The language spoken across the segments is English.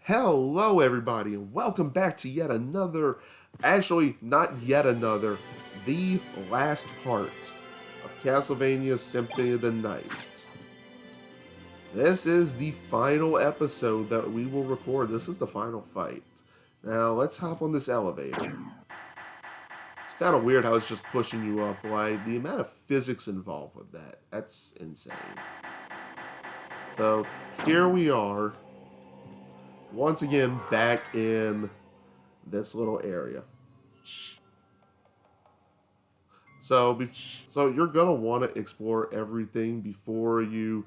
Hello, everybody, and welcome back to yet another, actually, not yet another, the last part of Castlevania Symphony of the Night. This is the final episode that we will record. This is the final fight. Now, let's hop on this elevator. It's kind of weird how it's just pushing you up. Like, the amount of physics involved with that, that's insane. So, here we are. Once again, back in this little area. So you're gonna want to explore everything before you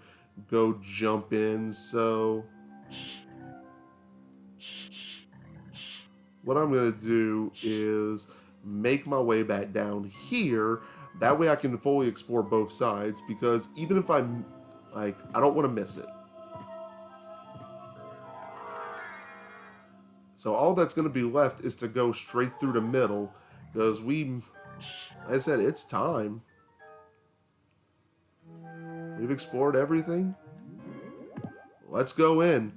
go jump in. So what I'm gonna do is make my way back down here. That way I can fully explore both sides, because even if I'm I don't want to miss it. So all that's going to be left is to go straight through the middle, because like I said, it's time. We've explored everything. Let's go in.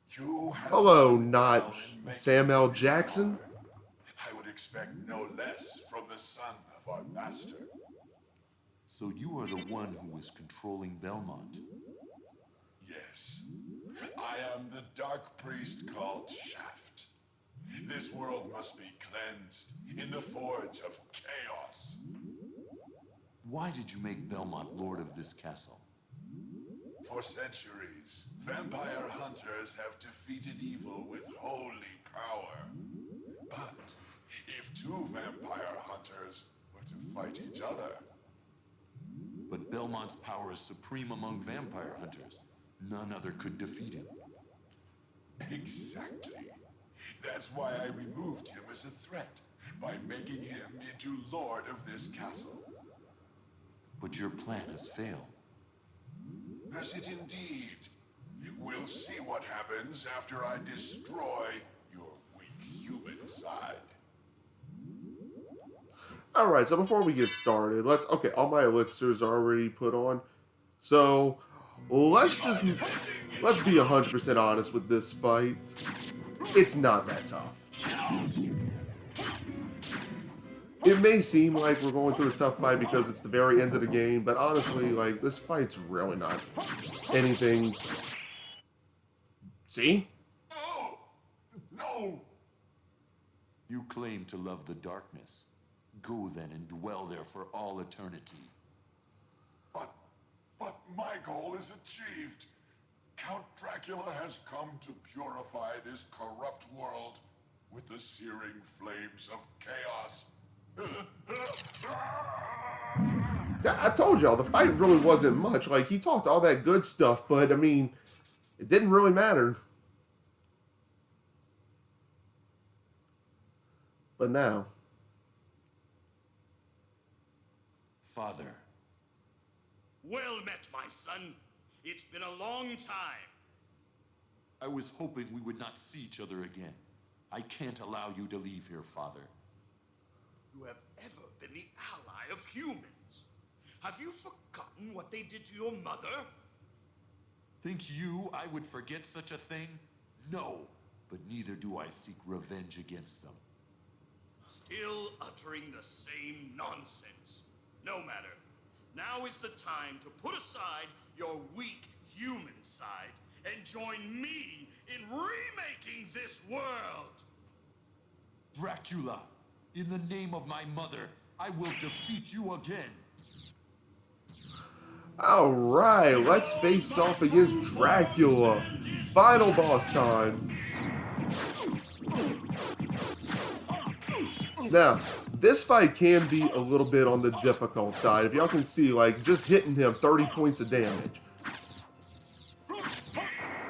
Hello, not Sam L. Jackson. I would expect no less from the son of our master. So you are the one who was controlling Belmont. Yes. I am the dark priest called Shaft. This world must be cleansed in the forge of chaos. Why did you make Belmont lord of this castle? For centuries, vampire hunters have defeated evil with holy power. But if two vampire hunters were to fight each other... But Belmont's power is supreme among vampire hunters. None other could defeat him. Exactly. That's why I removed him as a threat, by making him into lord of this castle. But your plan has failed. Has it indeed? We'll see what happens after I destroy your weak human side. Alright, so before we get started, okay, all my elixirs are already put on. So, let's be 100% honest with this fight. It's not that tough. It may seem like we're going through a tough fight because it's the very end of the game, but honestly, like, this fight's really not anything. See? Oh! No! You claim to love the darkness. Go then and dwell there for all eternity. But my goal is achieved. Count Dracula has come to purify this corrupt world with the searing flames of chaos. I told y'all, the fight really wasn't much. Like, he talked all that good stuff, but, I mean, it didn't really matter. But now... Father. Well met, my son. It's been a long time. I was hoping we would not see each other again. I can't allow you to leave here, Father. You have ever been the ally of humans. Have you forgotten what they did to your mother? Think you I would forget such a thing? No, but neither do I seek revenge against them. Still uttering the same nonsense. No matter. Now is the time to put aside your weak human side and join me in remaking this world! Dracula, in the name of my mother, I will defeat you again. Alright, let's face off against Dracula. Final boss time. Now, this fight can be a little bit on the difficult side. If y'all can see, like, just hitting him 30 points of damage.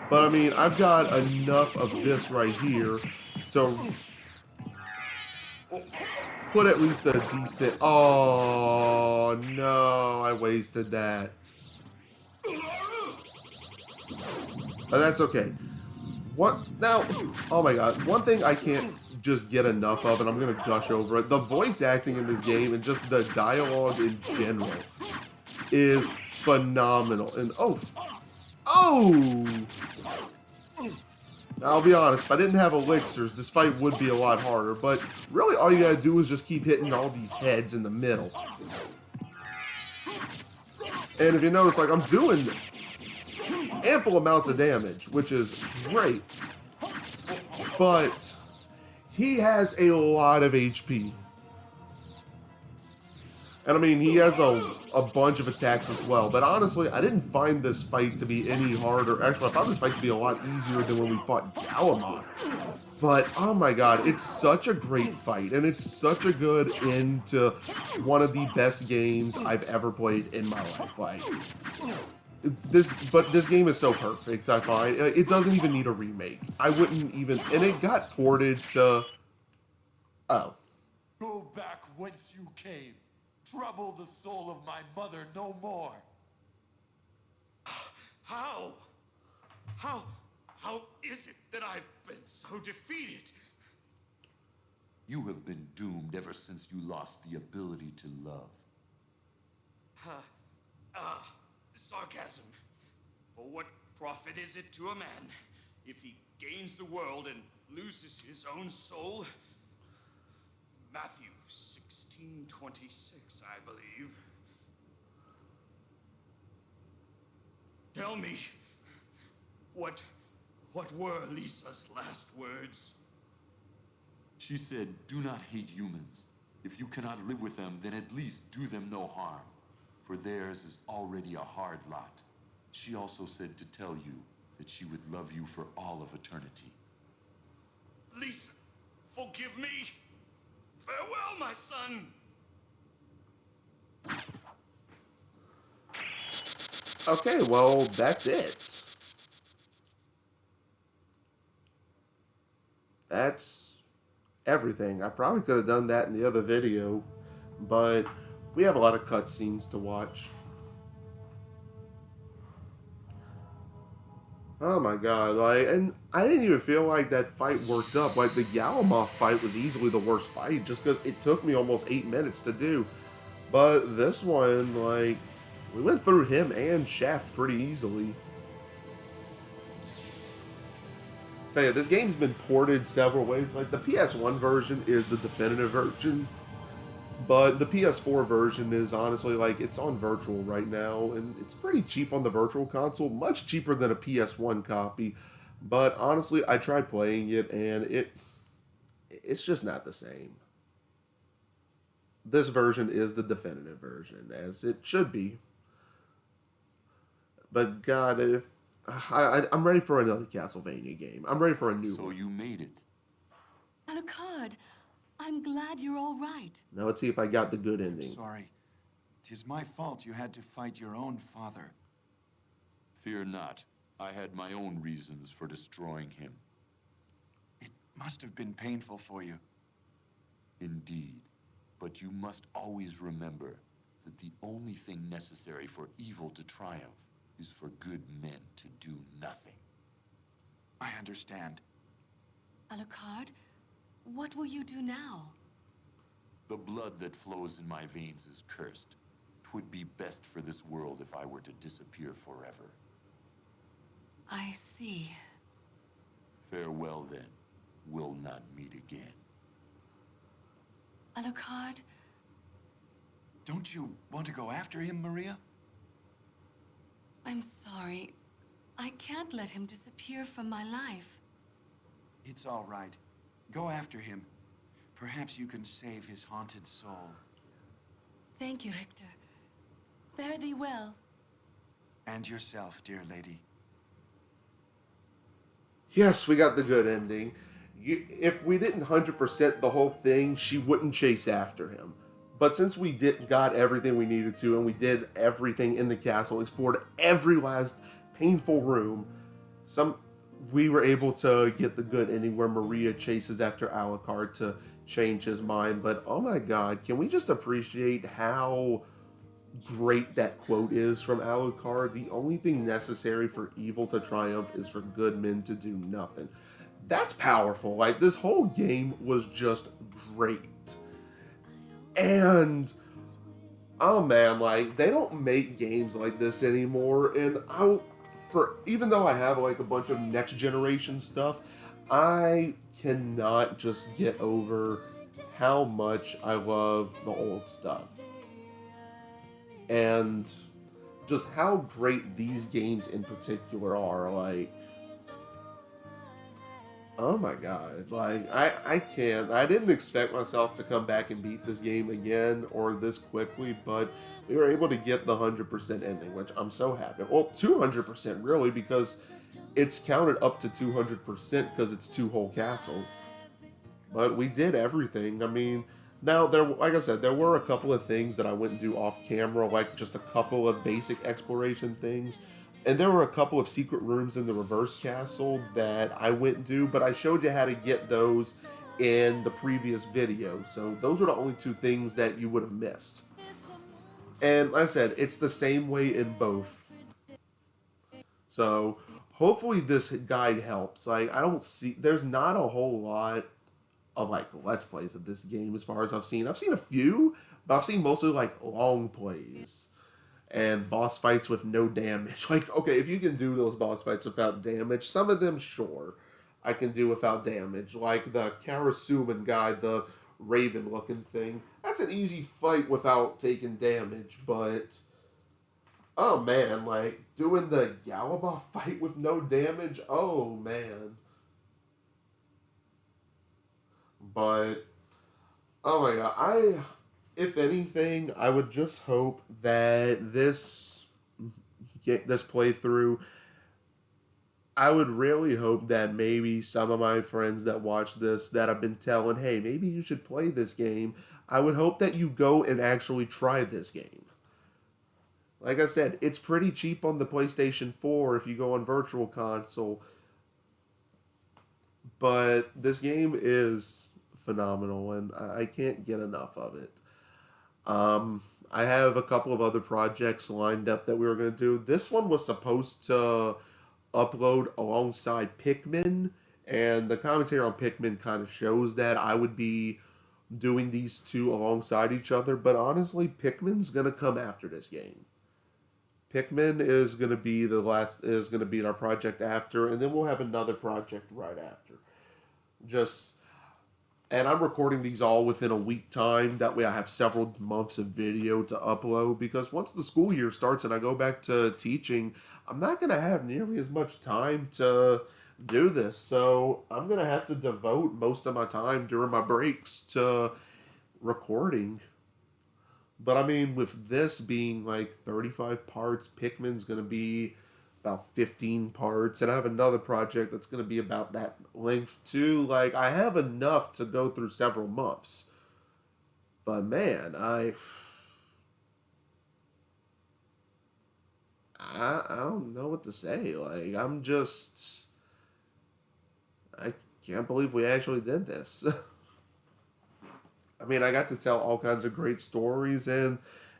But, I mean, I've got enough of this right here to put at least a decent... Oh, no, I wasted that. But that's okay. What? Now, oh my god, one thing I can't just get enough of, and I'm gonna gush over it, the voice acting in this game and just the dialogue in general is phenomenal. And oh, I'll be honest, if I didn't have elixirs, this fight would be a lot harder, but really all you gotta do is just keep hitting all these heads in the middle. And if you notice, like, I'm doing ample amounts of damage, which is great, but he has a lot of HP. And I mean, he has a bunch of attacks as well. But honestly, I didn't find this fight to be any harder. Actually, I found this fight to be a lot easier than when we fought Galamoth. But, oh my god, it's such a great fight. And it's such a good end to one of the best games I've ever played in my life. Like, this game is so perfect, I find. It doesn't even need a remake. I wouldn't even... And it got ported to... Oh. Go back whence you came. Trouble the soul of my mother no more. How? How is it that I've been so defeated? You have been doomed ever since you lost the ability to love. Sarcasm. For what profit is it to a man if he gains the world and loses his own soul? Matthew 16:26, I believe. Tell me, what were Lisa's last words? She said, do not hate humans. If you cannot live with them, then at least do them no harm. For theirs is already a hard lot. She also said to tell you that she would love you for all of eternity. Lisa, forgive me. Farewell, my son. Okay, well, that's it. That's everything. I probably could have done that in the other video, but we have a lot of cutscenes to watch. Oh my god, like, and I didn't even feel like that fight worked up. Like, the Galamoth fight was easily the worst fight, just because it took me almost 8 minutes to do. But this one, like, we went through him and Shaft pretty easily. Tell you, this game's been ported several ways. Like, the PS1 version is the definitive version, but the PS4 version is honestly, like, it's on virtual right now, and it's pretty cheap on the virtual console, much cheaper than a PS1 copy. But honestly, I tried playing it, and it's just not the same. This version is the definitive version, as it should be. But God, if I'm ready for another Castlevania game. I'm ready for a new one. So you made it. Alucard, I'm glad you're all right. Now let's see if I got the good ending. Sorry. 'Tis my fault you had to fight your own father. Fear not. I had my own reasons for destroying him. It must have been painful for you. Indeed. But you must always remember that the only thing necessary for evil to triumph is for good men to do nothing. I understand. Alucard, what will you do now? The blood that flows in my veins is cursed. 'Twould be best for this world if I were to disappear forever. I see. Farewell then. We'll not meet again. Alucard, Don't you want to go after him, Maria? I'm sorry. I can't let him disappear from my life. It's all right. Go after him. Perhaps you can save his haunted soul. Thank you, Richter. Fare thee well. And yourself, dear lady. Yes, we got the good ending. If we didn't 100% the whole thing, she wouldn't chase after him. But since we got everything we needed to, and we did everything in the castle, explored every last painful room, we were able to get the good ending where Maria chases after Alucard to change his mind. But oh my god, can we just appreciate how great that quote is from Alucard? The only thing necessary for evil to triumph is for good men to do nothing. That's powerful. Like, this whole game was just great. And oh man, like, they don't make games like this anymore, and for even though I have like a bunch of next generation stuff, I cannot just get over how much I love the old stuff. And just how great these games in particular are. Like, oh my god. Like, I can't. I didn't expect myself to come back and beat this game again or this quickly, but we were able to get the 100% ending, which I'm so happy. Well, 200% really, because it's counted up to 200% because it's 2 whole castles. But we did everything. I mean, now there, like I said, there were a couple of things that I wouldn't do off camera, like just a couple of basic exploration things. And there were a couple of secret rooms in the reverse castle that I wouldn't do, but I showed you how to get those in the previous video. So those are the only 2 things that you would have missed. And like I said, it's the same way in both. So hopefully this guide helps. Like, I don't see, there's not a whole lot of like Let's Plays of this game as far as I've seen. I've seen a few, but I've seen mostly like long plays and boss fights with no damage. Like, okay, if you can do those boss fights without damage, some of them, sure, I can do without damage. Like the Karasuman guy, the raven looking thing. That's an easy fight without taking damage, but oh man, like doing the Galaba fight with no damage, oh man. But oh my god, if anything, I would just hope that this playthrough, I would really hope that maybe some of my friends that watch this that have been telling, hey, maybe you should play this game, I would hope that you go and actually try this game. Like I said, it's pretty cheap on the PlayStation 4 if you go on Virtual Console. But this game is phenomenal, and I can't get enough of it. I have a couple of other projects lined up that we were going to do. This one was supposed to upload alongside Pikmin, and the commentary on Pikmin kind of shows that I would be doing these 2 alongside each other, but honestly, Pikmin's going to come after this game. Pikmin is going to be our project after, and then we'll have another project right after. And I'm recording these all within a week time. That way I have several months of video to upload, because once the school year starts and I go back to teaching, I'm not going to have nearly as much time to do this. So I'm going to have to devote most of my time during my breaks to recording. But I mean, with this being like 35 parts, Pikmin's going to be about 15 parts, and I have another project that's going to be about that length too. Like, I have enough to go through several months. But man, I don't know what to say. Like, I can't believe we actually did this. I mean, I got to tell all kinds of great stories, and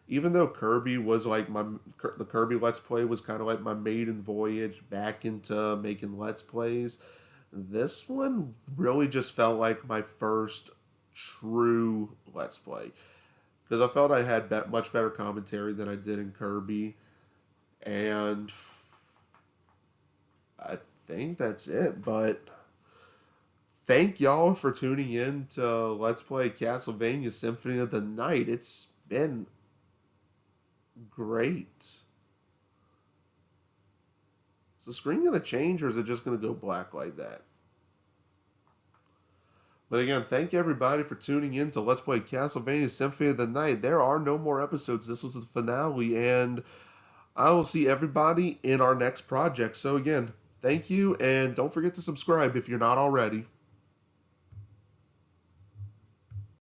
even though Kirby was like the Kirby Let's Play was kind of like my maiden voyage back into making Let's Plays, this one really just felt like my first true Let's Play. Because I felt I had much better commentary than I did in Kirby. And I think that's it, but thank y'all for tuning in to Let's Play Castlevania Symphony of the Night. It's been great. Is the screen going to change, or is it just going to go black like that? But again, thank everybody for tuning in to Let's Play Castlevania Symphony of the Night. There are no more episodes. This was the finale, and I will see everybody in our next project. So again, thank you, and don't forget to subscribe if you're not already.